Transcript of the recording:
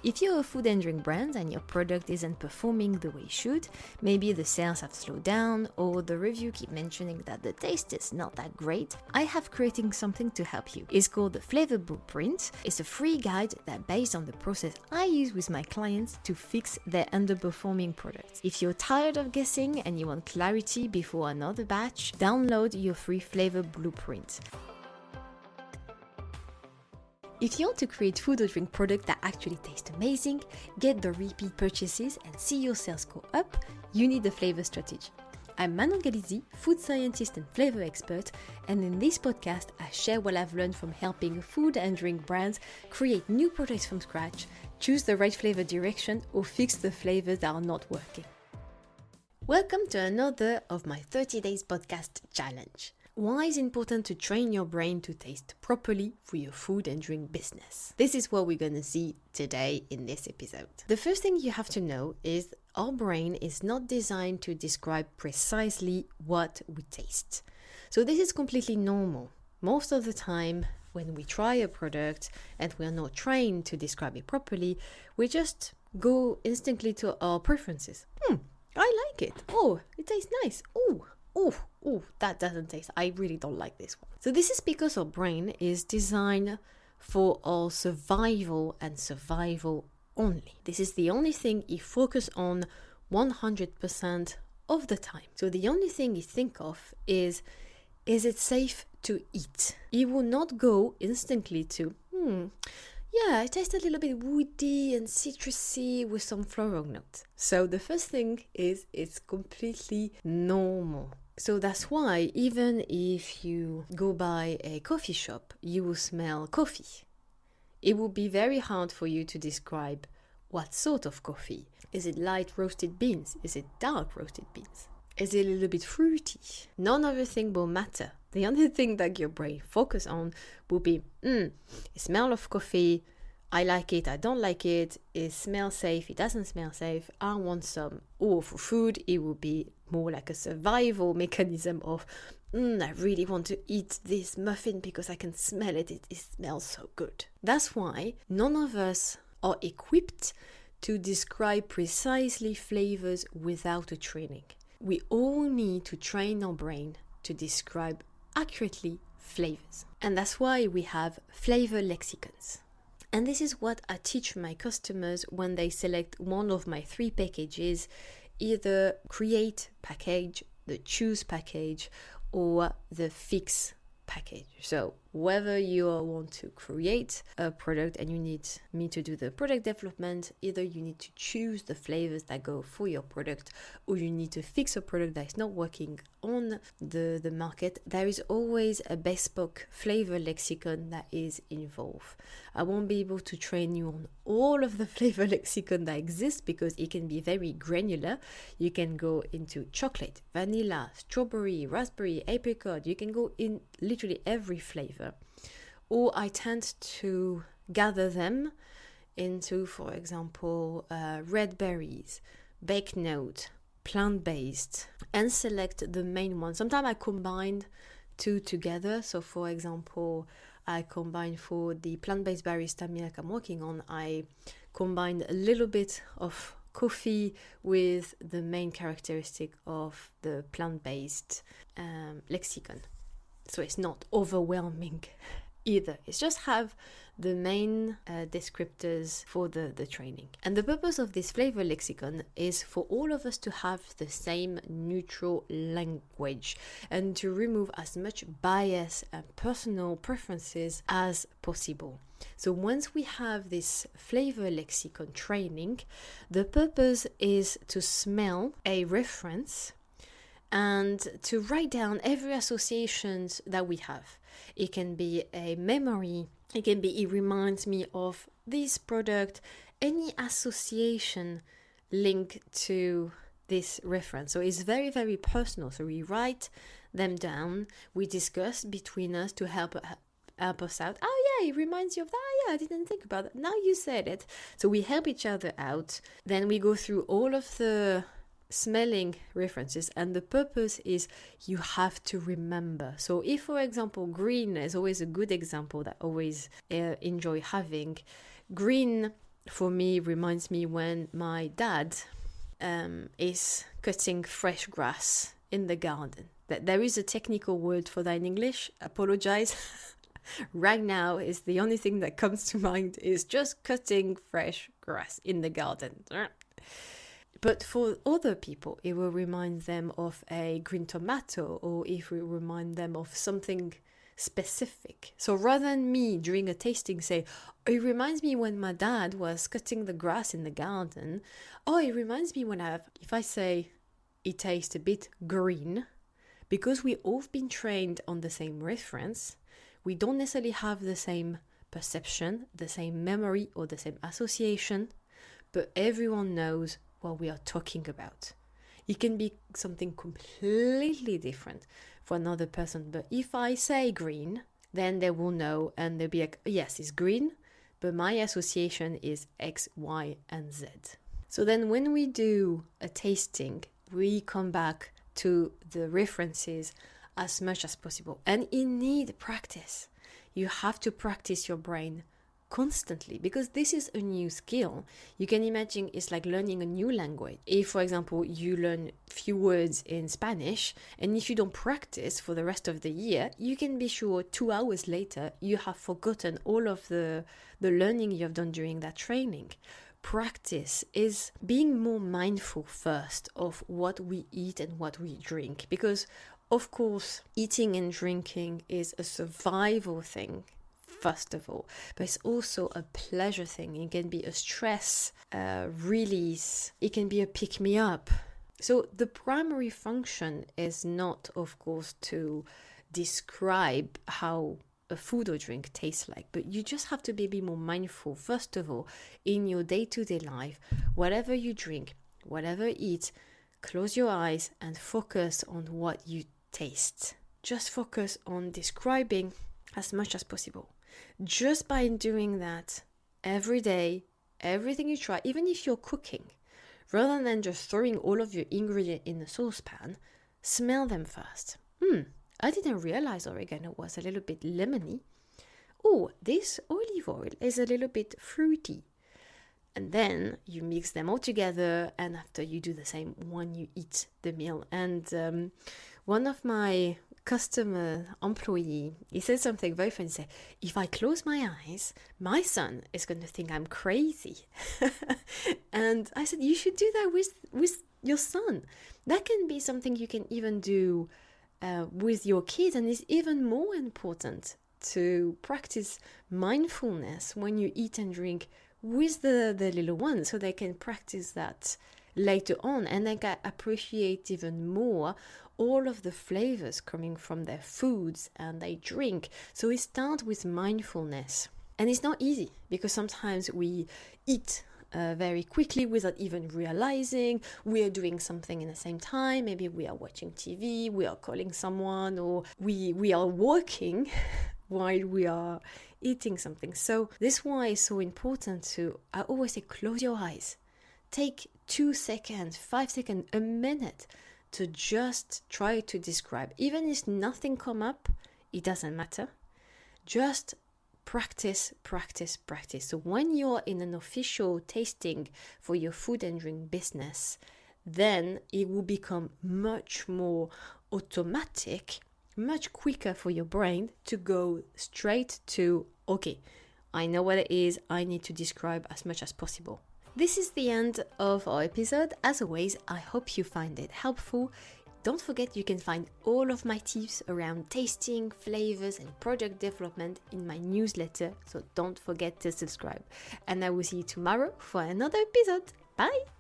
If you're a food and drink brand and your product isn't performing the way it should, maybe the sales have slowed down or the review keep mentioning that the taste is not that great, I have creating something to help you. It's called the Flavour Blueprint. It's a free guide that based on the process I use with my clients to fix their underperforming products. If you're tired of guessing and you want clarity before another batch, download your free Flavour Blueprint. If you want to create food or drink products that actually taste amazing, get the repeat purchases and see your sales go up, you need a flavor strategy. I'm Manon Galizzi, food scientist and flavor expert, and in this podcast I share what I've learned from helping food and drink brands create new products from scratch, choose the right flavor direction, or fix the flavors that are not working. Welcome to another of my 30 days podcast challenge. Why is it important to train your brain to taste properly for your food and drink business? This is what we're going to see today in this episode. The first thing you have to know is our brain is not designed to describe precisely what we taste. So this is completely normal. Most of the time when we try a product and we are not trained to describe it properly, we just go instantly to our preferences. I like it. Oh, it tastes nice. Oh, that doesn't taste, I really don't like this one. So this is because our brain is designed for our survival and survival only. This is the only thing it focuses on 100% of the time. So the only thing you think of is it safe to eat? It will not go instantly to, yeah, it tastes a little bit woody and citrusy with some floral notes. So the first thing is it's completely normal. So that's why even if you go by a coffee shop, you will smell coffee. It will be very hard for you to describe what sort of coffee. Is it light roasted beans? Is it dark roasted beans? Is it a little bit fruity? None of the thing will matter. The only thing that your brain focus on will be, the smell of coffee, I like it, I don't like it, it smells safe, it doesn't smell safe, I want some. Or for food, it will be more like a survival mechanism of, I really want to eat this muffin because I can smell it, it smells so good. That's why none of us are equipped to describe precisely flavors without a training. We all need to train our brain to describe accurately flavors. And that's why we have flavor lexicons. And this is what I teach my customers when they select one of my 3 packages, either create package, the choose package, or the fix package. So whether you want to create a product and you need me to do the product development, either you need to choose the flavors that go for your product, or you need to fix a product that is not working on the market, there is always a bespoke flavor lexicon that is involved. I won't be able to train you on all of the flavor lexicon that exists because it can be very granular. You can go into chocolate, vanilla, strawberry, raspberry, apricot. You can go in literally every flavor. Or I tend to gather them into, for example, red berries, baked note, plant-based, and select the main one. Sometimes I combine 2 together. So for example, I combine for the plant-based barista milk I'm working on, I combine a little bit of coffee with the main characteristic of the plant-based lexicon. So it's not overwhelming either. It's just have the main descriptors for the training. And the purpose of this flavor lexicon is for all of us to have the same neutral language and to remove as much bias and personal preferences as possible. So once we have this flavor lexicon training, the purpose is to smell a reference and to write down every associations that we have. It can be a memory, it reminds me of this product, any association linked to this reference. So it's very, very personal. So we write them down, we discuss between us to help us out. Oh yeah, it reminds you of that. Oh, yeah, I didn't think about that. Now you said it. So we help each other out. Then we go through all of the smelling references, and the purpose is you have to remember. So if, for example, green is always a good example that I always enjoy having. Green for me reminds me when my dad is cutting fresh grass in the garden. There is a technical word for that in English. Apologize. Right now is the only thing that comes to mind is just cutting fresh grass in the garden. But for other people, it will remind them of a green tomato, or if we remind them of something specific. So rather than me during a tasting say, oh, it reminds me when my dad was cutting the grass in the garden. Oh, it reminds me if I say it tastes a bit green, because we all been trained on the same reference, we don't necessarily have the same perception, the same memory, or the same association, but everyone knows what we are talking about. It can be something completely different for another person, but if I say green, then they will know and they'll be like, yes, it's green, but my association is X, Y, and Z. So then when we do a tasting, we come back to the references as much as possible. And you need practice. You have to practice your brain constantly, because this is a new skill. You can imagine it's like learning a new language. If, for example, you learn few words in Spanish, and if you don't practice for the rest of the year, you can be sure 2 hours later you have forgotten all of the learning you have done during that training. Practice is being more mindful first of what we eat and what we drink, because of course eating and drinking is a survival thing first of all, but it's also a pleasure thing. It can be a stress release, it can be a pick-me-up. So the primary function is not, of course, to describe how a food or drink tastes like, but you just have to be more mindful first of all in your day-to-day life. Whatever you drink, whatever you eat, close your eyes and focus on what you taste. Just focus on describing as much as possible. Just by doing that every day, everything you try, even if you're cooking, rather than just throwing all of your ingredients in a saucepan, smell them first. I didn't realize oregano was a little bit lemony. Oh, this olive oil is a little bit fruity. And then you mix them all together, and after you do the same when you eat the meal. And one of my employee, he said something very funny. He said, if I close my eyes, my son is going to think I'm crazy. And I said, you should do that with your son. That can be something you can even do with your kids, and it's even more important to practice mindfulness when you eat and drink with the little ones, so they can practice that later on, and they can appreciate even more all of the flavors coming from their foods and they drink. So it starts with mindfulness, and it's not easy because sometimes we eat very quickly without even realizing we are doing something in the same time. Maybe we are watching TV, we are calling someone, or we are working while we are eating something. So this is why it's so important I always say, close your eyes. Take 2 seconds, 5 seconds, a minute to just try to describe. Even if nothing come up, it doesn't matter. Just practice. So when you're in an official tasting for your food and drink business, then it will become much more automatic, much quicker for your brain to go straight to, okay, I know what it is, I need to describe as much as possible. This is the end of our episode. As always, I hope you find it helpful. Don't forget you can find all of my tips around tasting, flavors, and product development in my newsletter, so don't forget to subscribe. And I will see you tomorrow for another episode. Bye!